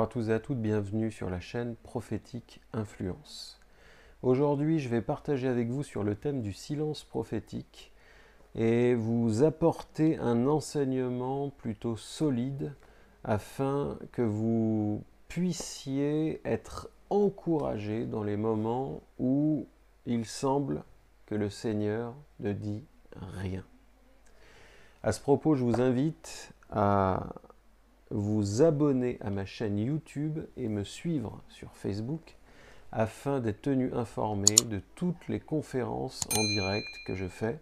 à tous et à toutes, bienvenue sur la chaîne Prophétique Influence. Aujourd'hui, je vais partager avec vous sur le thème du silence prophétique et vous apporter un enseignement plutôt solide afin que vous puissiez être encouragés dans les moments où il semble que le Seigneur ne dit rien. À ce propos, je vous invite à vous abonner à ma chaîne YouTube et me suivre sur Facebook afin d'être tenu informé de toutes les conférences en direct que je fais.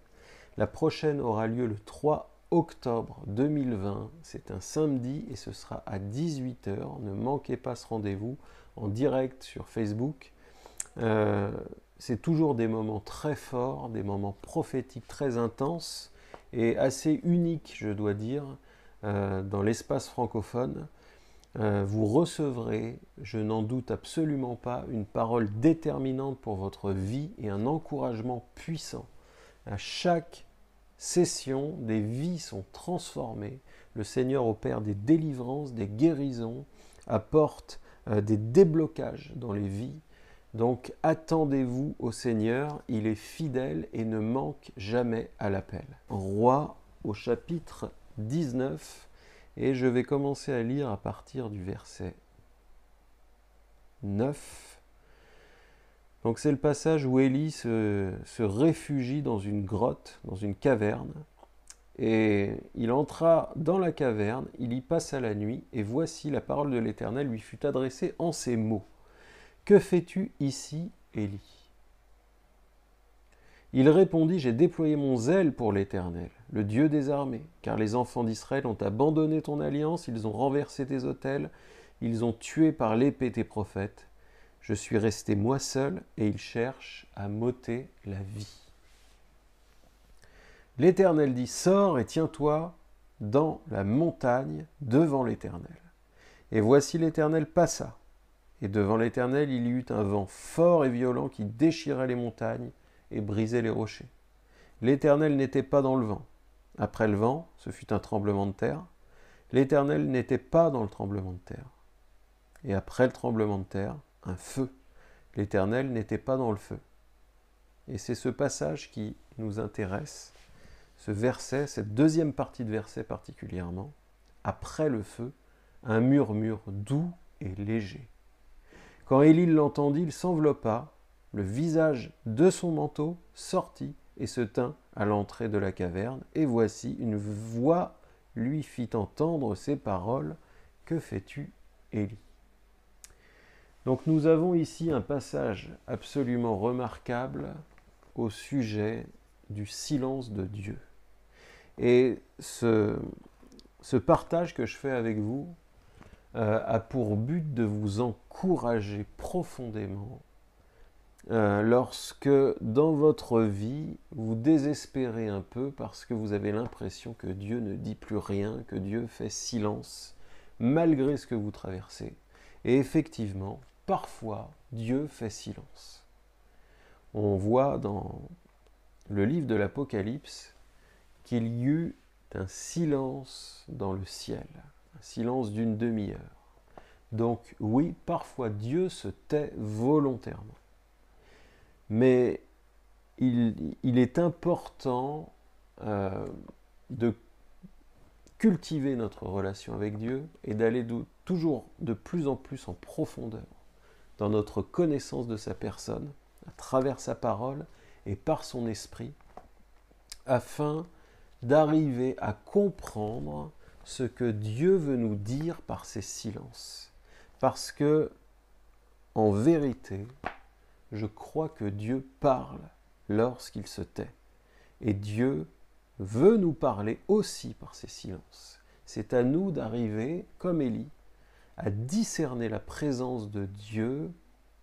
La prochaine aura lieu le 3 octobre 2020, c'est un samedi et ce sera à 18 h. Ne manquez pas ce rendez-vous en direct sur Facebook. C'est toujours des moments très forts, des moments prophétiques très intenses et assez uniques, je dois dire, dans l'espace francophone. Vous recevrez, je n'en doute absolument pas, une parole déterminante pour votre vie et un encouragement puissant. À chaque session, des vies sont transformées. Le Seigneur opère des délivrances, des guérisons, apporte des déblocages dans les vies. Donc attendez-vous au Seigneur, il est fidèle et ne manque jamais à l'appel. Roi au chapitre 19, et je vais commencer à lire à partir du verset 9. Donc c'est le passage où Élie se réfugie dans une grotte, dans une caverne, et il entra dans la caverne, il y passa la nuit, et voici la parole de l'Éternel lui fut adressée en ces mots. « Que fais-tu ici, Élie » Il répondit, « J'ai déployé mon zèle pour l'Éternel, le Dieu des armées, car les enfants d'Israël ont abandonné ton alliance, ils ont renversé tes autels, ils ont tué par l'épée tes prophètes. Je suis resté moi seul, et ils cherchent à m'ôter la vie. » L'Éternel dit, « Sors et tiens-toi dans la montagne devant l'Éternel. » Et voici l'Éternel passa, et devant l'Éternel il y eut un vent fort et violent qui déchirait les montagnes, et brisait les rochers. L'Éternel n'était pas dans le vent. Après le vent, ce fut un tremblement de terre. L'Éternel n'était pas dans le tremblement de terre. Et après le tremblement de terre, un feu. L'Éternel n'était pas dans le feu. Et c'est ce passage qui nous intéresse, ce verset, cette deuxième partie de verset particulièrement. Après le feu, un murmure doux et léger. Quand Élie l'entendit, il s'enveloppa, le visage de son manteau sortit et se tint à l'entrée de la caverne. Et voici, une voix lui fit entendre ces paroles. « Que fais-tu, Élie » Donc nous avons ici un passage absolument remarquable au sujet du silence de Dieu. Et ce partage que je fais avec vous a pour but de vous encourager profondément lorsque dans votre vie, vous désespérez un peu parce que vous avez l'impression que Dieu ne dit plus rien, que Dieu fait silence, malgré ce que vous traversez. Et effectivement, parfois, Dieu fait silence. On voit dans le livre de l'Apocalypse qu'il y eut un silence dans le ciel, un silence d'une demi-heure. Donc oui, parfois Dieu se tait volontairement. Mais il est important de cultiver notre relation avec Dieu et d'aller toujours de plus en plus en profondeur dans notre connaissance de sa personne, à travers sa parole et par son esprit, afin d'arriver à comprendre ce que Dieu veut nous dire par ses silences. Parce que, en vérité, je crois que Dieu parle lorsqu'il se tait. Et Dieu veut nous parler aussi par ses silences. C'est à nous d'arriver, comme Élie, à discerner la présence de Dieu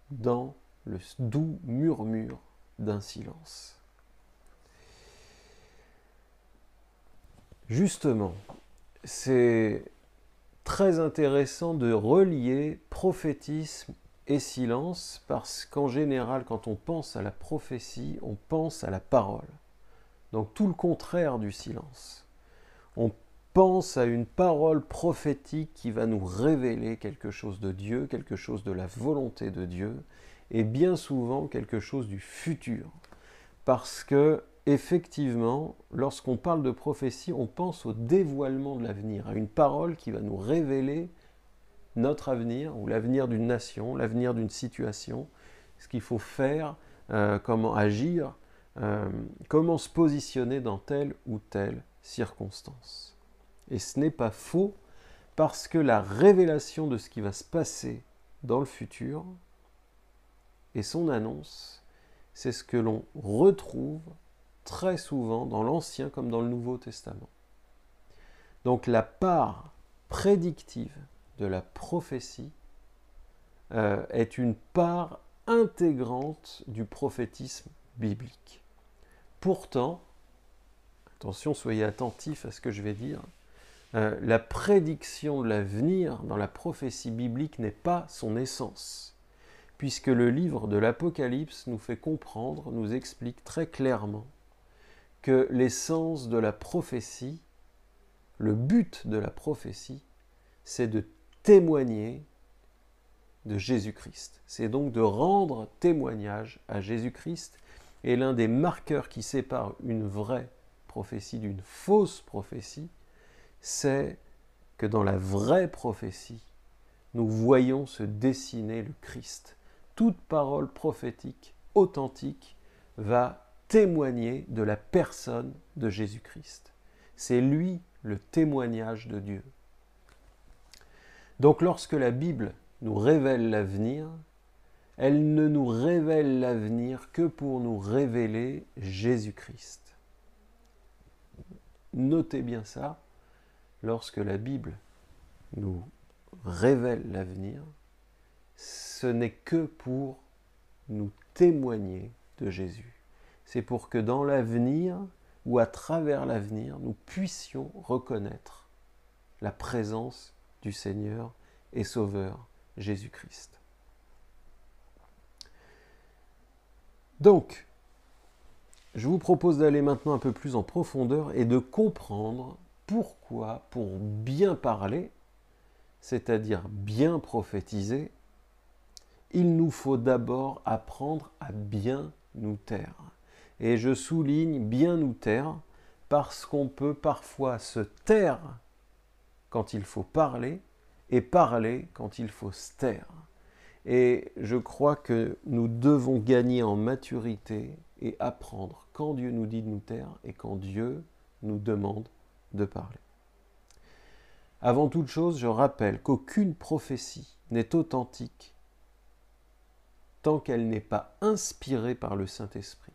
dans le doux murmure d'un silence. Justement, c'est très intéressant de relier prophétisme et silence, parce qu'en général, quand on pense à la prophétie, on pense à la parole. Donc tout le contraire du silence. On pense à une parole prophétique qui va nous révéler quelque chose de Dieu, quelque chose de la volonté de Dieu, et bien souvent quelque chose du futur. Parce que, effectivement, lorsqu'on parle de prophétie, on pense au dévoilement de l'avenir, à une parole qui va nous révéler notre avenir, ou l'avenir d'une nation, l'avenir d'une situation, ce qu'il faut faire, comment agir, comment se positionner dans telle ou telle circonstance. Et ce n'est pas faux, parce que la révélation de ce qui va se passer dans le futur et son annonce, c'est ce que l'on retrouve très souvent dans l'Ancien comme dans le Nouveau Testament. Donc la part prédictive de la prophétie est une part intégrante du prophétisme biblique. Pourtant, attention, soyez attentifs à ce que je vais dire, la prédiction de l'avenir dans la prophétie biblique n'est pas son essence, puisque le livre de l'Apocalypse nous fait comprendre, nous explique très clairement que l'essence de la prophétie, le but de la prophétie, c'est de témoigner de Jésus-Christ. C'est donc de rendre témoignage à Jésus-Christ. Et l'un des marqueurs qui sépare une vraie prophétie d'une fausse prophétie, c'est que dans la vraie prophétie, nous voyons se dessiner le Christ. Toute parole prophétique authentique va témoigner de la personne de Jésus-Christ. C'est lui le témoignage de Dieu. Donc lorsque la Bible nous révèle l'avenir, elle ne nous révèle l'avenir que pour nous révéler Jésus-Christ. Notez bien ça, lorsque la Bible nous révèle l'avenir, ce n'est que pour nous témoigner de Jésus. C'est pour que dans l'avenir, ou à travers l'avenir, nous puissions reconnaître la présence du Seigneur et Sauveur Jésus-Christ. Donc, je vous propose d'aller maintenant un peu plus en profondeur et de comprendre pourquoi, pour bien parler, c'est-à-dire bien prophétiser, il nous faut d'abord apprendre à bien nous taire. Et je souligne bien nous taire parce qu'on peut parfois se taire quand il faut parler et parler quand il faut se taire. Et je crois que nous devons gagner en maturité et apprendre quand Dieu nous dit de nous taire et quand Dieu nous demande de parler. Avant toute chose, je rappelle qu'aucune prophétie n'est authentique tant qu'elle n'est pas inspirée par le Saint-Esprit.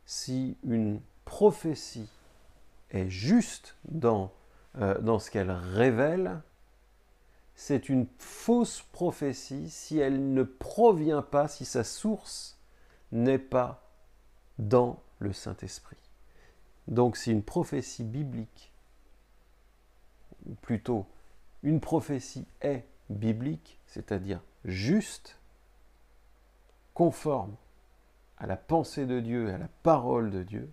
Si une prophétie est juste dans ce qu'elle révèle, c'est une fausse prophétie si elle ne provient pas, si sa source n'est pas dans le Saint-Esprit. Donc si une prophétie biblique, ou plutôt une prophétie est biblique, c'est-à-dire juste, conforme à la pensée de Dieu et à la parole de Dieu,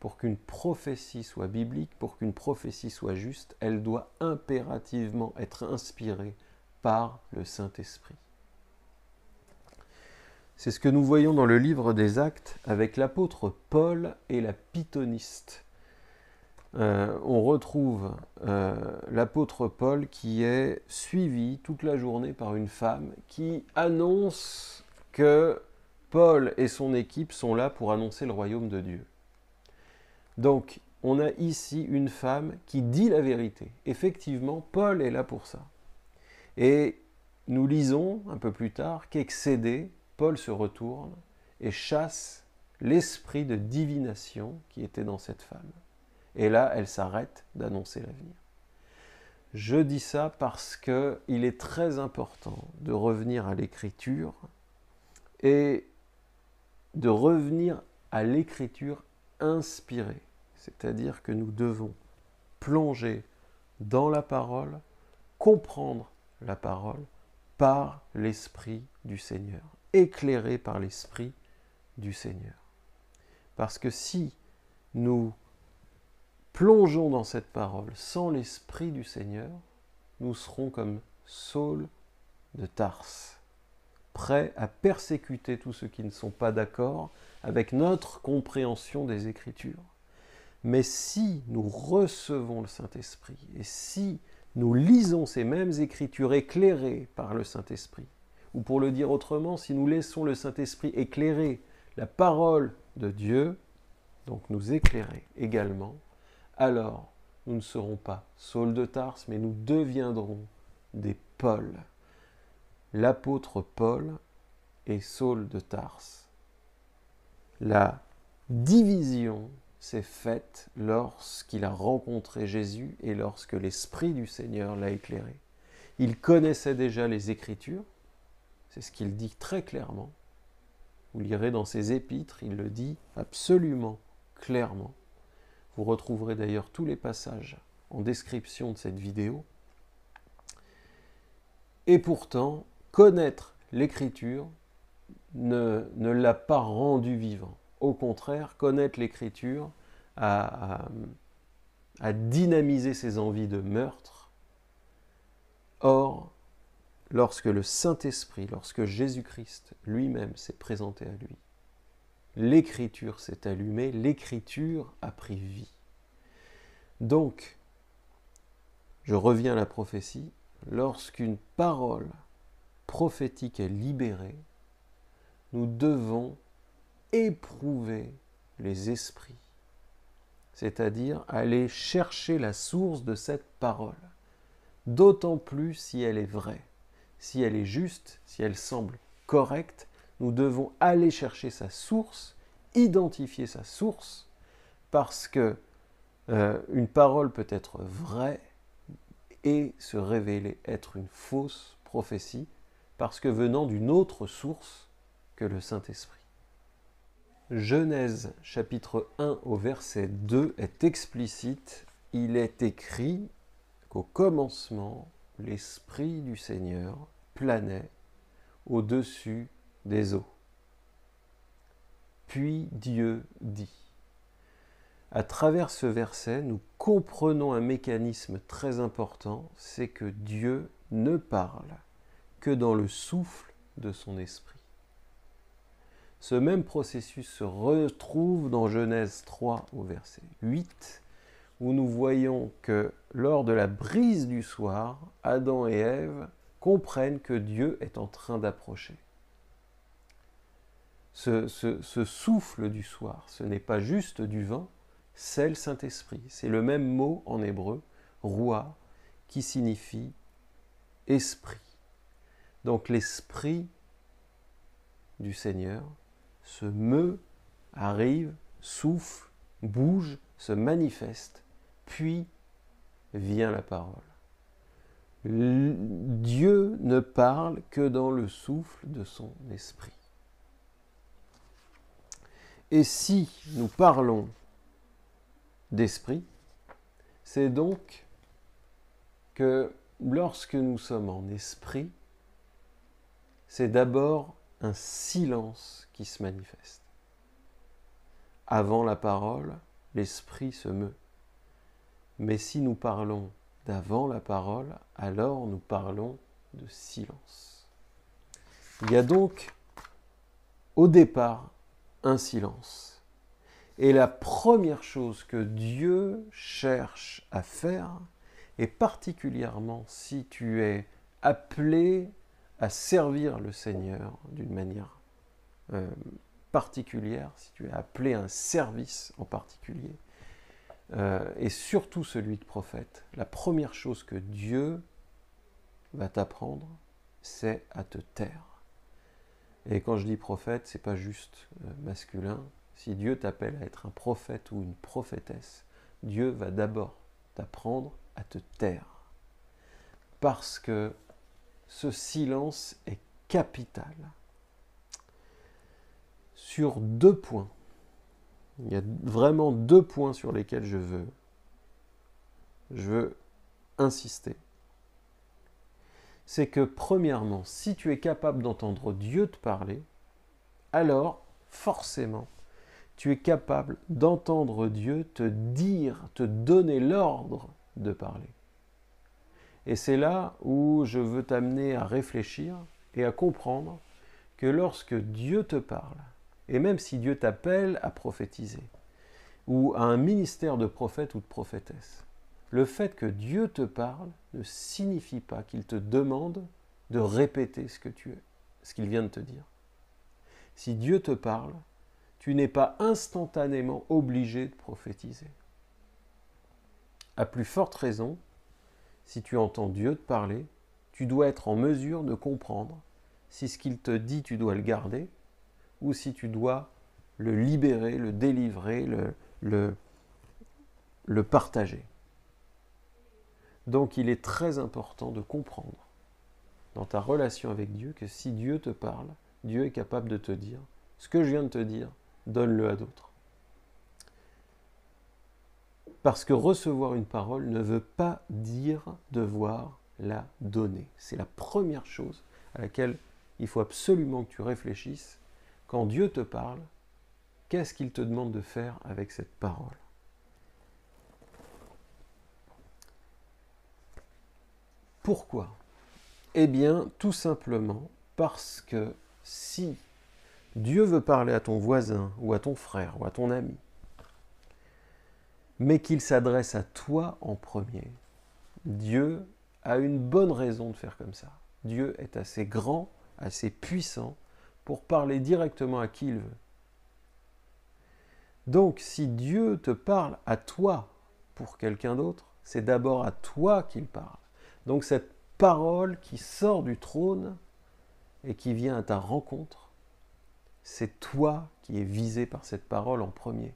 pour qu'une prophétie soit biblique, pour qu'une prophétie soit juste, elle doit impérativement être inspirée par le Saint-Esprit. C'est ce que nous voyons dans le livre des Actes avec l'apôtre Paul et la pythoniste. On retrouve l'apôtre Paul qui est suivi toute la journée par une femme qui annonce que Paul et son équipe sont là pour annoncer le royaume de Dieu. Donc, on a ici une femme qui dit la vérité. Effectivement, Paul est là pour ça. Et nous lisons un peu plus tard qu'excédé, Paul se retourne et chasse l'esprit de divination qui était dans cette femme. Et là, elle s'arrête d'annoncer l'avenir. Je dis ça parce qu'il est très important de revenir à l'Écriture et de revenir à l'Écriture inspirée. C'est-à-dire que nous devons plonger dans la parole, comprendre la parole par l'Esprit du Seigneur, éclairé par l'Esprit du Seigneur. Parce que si nous plongeons dans cette parole sans l'Esprit du Seigneur, nous serons comme Saul de Tarse, prêts à persécuter tous ceux qui ne sont pas d'accord avec notre compréhension des Écritures. Mais si nous recevons le Saint-Esprit, et si nous lisons ces mêmes Écritures éclairées par le Saint-Esprit, ou pour le dire autrement, si nous laissons le Saint-Esprit éclairer la parole de Dieu, donc nous éclairer également, alors nous ne serons pas Saul de Tarse, mais nous deviendrons des Paul. L'apôtre Paul et Saul de Tarse. La division s'est faite lorsqu'il a rencontré Jésus et lorsque l'Esprit du Seigneur l'a éclairé. Il connaissait déjà les Écritures, c'est ce qu'il dit très clairement. Vous lirez dans ses épîtres, il le dit absolument clairement. Vous retrouverez d'ailleurs tous les passages en description de cette vidéo. Et pourtant, connaître l'Écriture ne l'a pas rendu vivant. Au contraire, connaître l'Écriture a dynamisé ses envies de meurtre. Or, lorsque le Saint-Esprit, lorsque Jésus-Christ lui-même s'est présenté à lui, l'Écriture s'est allumée, l'Écriture a pris vie. Donc, je reviens à la prophétie, lorsqu'une parole prophétique est libérée, nous devons éprouver les esprits, c'est-à-dire aller chercher la source de cette parole, d'autant plus si elle est vraie, si elle est juste, si elle semble correcte, nous devons aller chercher sa source, identifier sa source, parce que une parole peut être vraie et se révéler être une fausse prophétie, parce que venant d'une autre source que le Saint-Esprit. Genèse chapitre 1 au verset 2 est explicite. Il est écrit qu'au commencement, l'Esprit du Seigneur planait au-dessus des eaux. Puis Dieu dit. À travers ce verset, nous comprenons un mécanisme très important, c'est que Dieu ne parle que dans le souffle de son esprit. Ce même processus se retrouve dans Genèse 3 au verset 8, où nous voyons que lors de la brise du soir, Adam et Ève comprennent que Dieu est en train d'approcher. Ce souffle du soir, ce n'est pas juste du vent, c'est le Saint-Esprit. C'est le même mot en hébreu, roi, qui signifie esprit. Donc l'Esprit du Seigneur se meut, arrive, souffle, bouge, se manifeste, puis vient la parole. Dieu ne parle que dans le souffle de son esprit. Et si nous parlons d'esprit, c'est donc que lorsque nous sommes en esprit, c'est d'abord un silence qui se manifeste. Avant la parole, l'esprit se meut. Mais si nous parlons d'avant la parole, alors nous parlons de silence. Il y a donc au départ un silence. Et la première chose que Dieu cherche à faire, et particulièrement si tu es appelé à servir le Seigneur d'une manière particulière, si tu es appelé à un service en particulier, et surtout celui de prophète, la première chose que Dieu va t'apprendre, c'est à te taire. Et quand je dis prophète, c'est pas juste masculin. Si Dieu t'appelle à être un prophète ou une prophétesse, Dieu va d'abord t'apprendre à te taire. Parce que ce silence est capital. Sur 2 points, il y a vraiment 2 points sur lesquels je veux insister. C'est que premièrement, si tu es capable d'entendre Dieu te parler, alors forcément, tu es capable d'entendre Dieu te dire, te donner l'ordre de parler. Et c'est là où je veux t'amener à réfléchir et à comprendre que lorsque Dieu te parle, et même si Dieu t'appelle à prophétiser, ou à un ministère de prophète ou de prophétesse, le fait que Dieu te parle ne signifie pas qu'il te demande de répéter ce qu'il vient de te dire. Si Dieu te parle, tu n'es pas instantanément obligé de prophétiser. À plus forte raison, si tu entends Dieu te parler, tu dois être en mesure de comprendre si ce qu'il te dit, tu dois le garder, ou si tu dois le libérer, le délivrer, le partager. Donc il est très important de comprendre dans ta relation avec Dieu que si Dieu te parle, Dieu est capable de te dire ce que je viens de te dire, donne-le à d'autres. Parce que recevoir une parole ne veut pas dire devoir la donner. C'est la première chose à laquelle il faut absolument que tu réfléchisses. Quand Dieu te parle, qu'est-ce qu'il te demande de faire avec cette parole ? Pourquoi ? Eh bien, tout simplement parce que si Dieu veut parler à ton voisin ou à ton frère ou à ton ami, mais qu'il s'adresse à toi en premier, Dieu a une bonne raison de faire comme ça. Dieu est assez grand, assez puissant pour parler directement à qui il veut. Donc, si Dieu te parle à toi pour quelqu'un d'autre, c'est d'abord à toi qu'il parle. Donc, cette parole qui sort du trône et qui vient à ta rencontre, c'est toi qui es visé par cette parole en premier.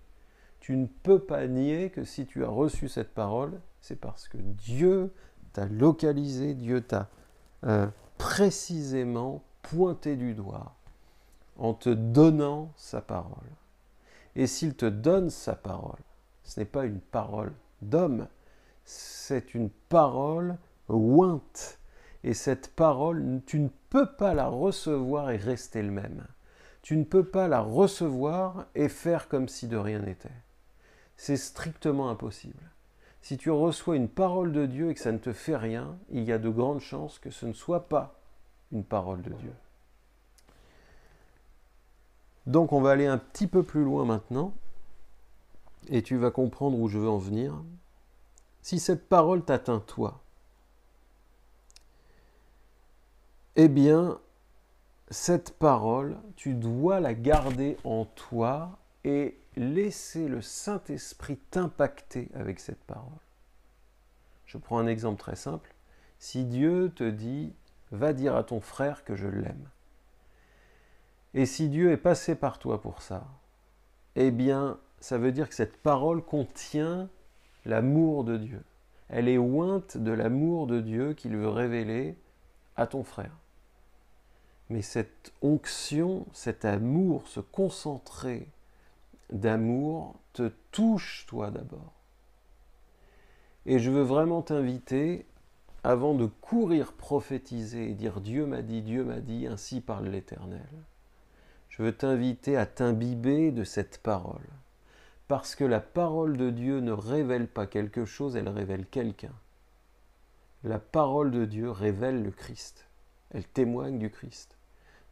Tu ne peux pas nier que si tu as reçu cette parole, c'est parce que Dieu t'a localisé, Dieu t'a précisément pointé du doigt en te donnant sa parole. Et s'il te donne sa parole, ce n'est pas une parole d'homme, c'est une parole ointe. Et cette parole, tu ne peux pas la recevoir et rester le même. Tu ne peux pas la recevoir et faire comme si de rien n'était. C'est strictement impossible. Si tu reçois une parole de Dieu et que ça ne te fait rien, il y a de grandes chances que ce ne soit pas une parole de Dieu. Donc on va aller un petit peu plus loin maintenant, et tu vas comprendre où je veux en venir. Si cette parole t'atteint toi, eh bien, cette parole, tu dois la garder en toi et laisser le Saint-Esprit t'impacter avec cette parole. Je prends un exemple très simple. Si Dieu te dit « Va dire à ton frère que je l'aime », et si Dieu est passé par toi pour ça, eh bien, ça veut dire que cette parole contient l'amour de Dieu. Elle est ointe de l'amour de Dieu qu'il veut révéler à ton frère. Mais cette onction, cet amour, ce concentré d'amour te touche toi d'abord. Et je veux vraiment t'inviter, avant de courir prophétiser et dire Dieu m'a dit, ainsi parle l'Éternel, je veux t'inviter à t'imbiber de cette parole. Parce que la parole de Dieu ne révèle pas quelque chose, elle révèle quelqu'un. La parole de Dieu révèle le Christ. Elle témoigne du Christ.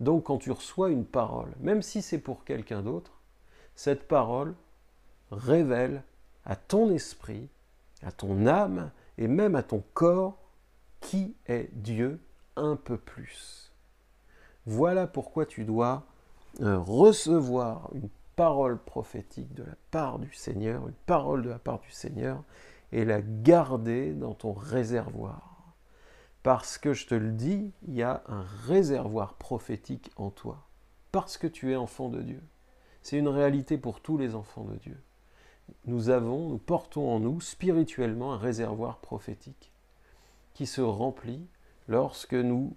Donc quand tu reçois une parole, même si c'est pour quelqu'un d'autre, cette parole révèle à ton esprit, à ton âme et même à ton corps qui est Dieu un peu plus. Voilà pourquoi tu dois recevoir une parole prophétique de la part du Seigneur, une parole de la part du Seigneur, et la garder dans ton réservoir. Parce que je te le dis, il y a un réservoir prophétique en toi, parce que tu es enfant de Dieu. C'est une réalité pour tous les enfants de Dieu. Nous portons en nous spirituellement un réservoir prophétique qui se remplit lorsque nous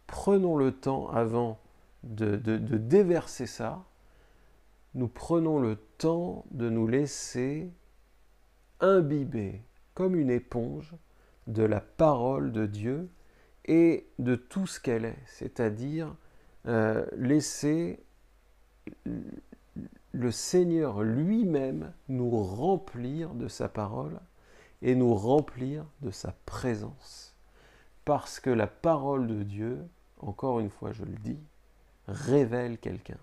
prenons le temps avant de déverser ça, nous prenons le temps de nous laisser imbiber comme une éponge de la parole de Dieu et de tout ce qu'elle est, c'est-à-dire laisser le Seigneur lui-même nous remplir de sa parole et nous remplir de sa présence. Parce que la parole de Dieu, encore une fois je le dis, révèle quelqu'un.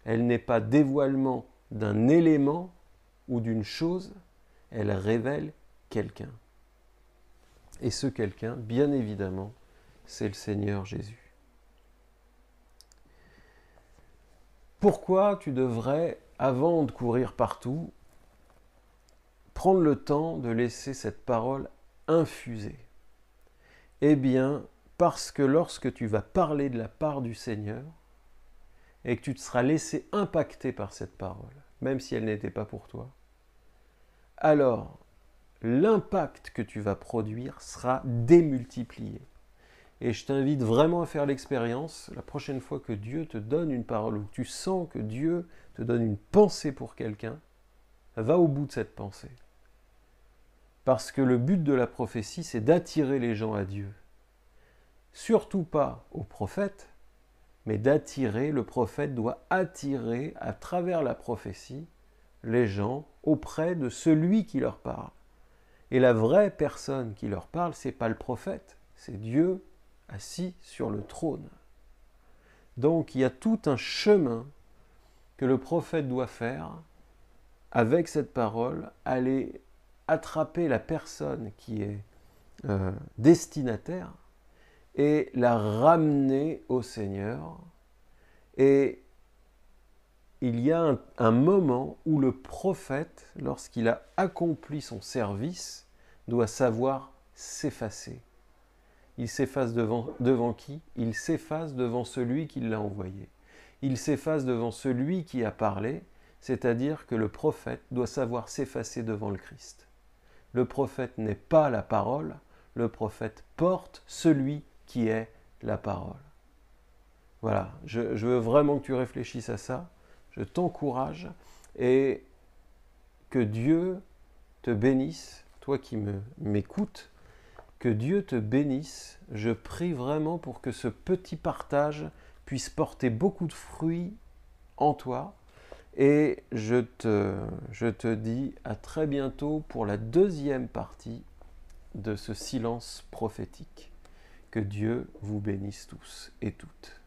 Elle n'est pas dévoilement d'un élément ou d'une chose, elle révèle quelqu'un. Et ce quelqu'un, bien évidemment, c'est le Seigneur Jésus. Pourquoi tu devrais, avant de courir partout, prendre le temps de laisser cette parole infuser? Eh bien, parce que lorsque tu vas parler de la part du Seigneur, et que tu te seras laissé impacter par cette parole, même si elle n'était pas pour toi, alors l'impact que tu vas produire sera démultiplié. Et je t'invite vraiment à faire l'expérience, la prochaine fois que Dieu te donne une parole, ou que tu sens que Dieu te donne une pensée pour quelqu'un, va au bout de cette pensée. Parce que le but de la prophétie, c'est d'attirer les gens à Dieu. Surtout pas au prophète, mais d'attirer, le prophète doit attirer à travers la prophétie les gens auprès de celui qui leur parle. Et la vraie personne qui leur parle, c'est pas le prophète, c'est Dieu assis sur le trône. Donc il y a tout un chemin que le prophète doit faire avec cette parole, aller attraper la personne qui est destinataire et la ramener au Seigneur. Et il y a un moment où le prophète, lorsqu'il a accompli son service, doit savoir s'effacer. Il s'efface devant qui? Il s'efface devant celui qui l'a envoyé. Il s'efface devant celui qui a parlé, c'est-à-dire que le prophète doit savoir s'effacer devant le Christ. Le prophète n'est pas la parole, le prophète porte celui qui est la parole. Voilà, je veux vraiment que tu réfléchisses à ça, je t'encourage et que Dieu te bénisse, toi qui m'écoutes, que Dieu te bénisse. Je prie vraiment pour que ce petit partage puisse porter beaucoup de fruits en toi. Et je te dis à très bientôt pour la deuxième partie de ce silence prophétique. Que Dieu vous bénisse tous et toutes.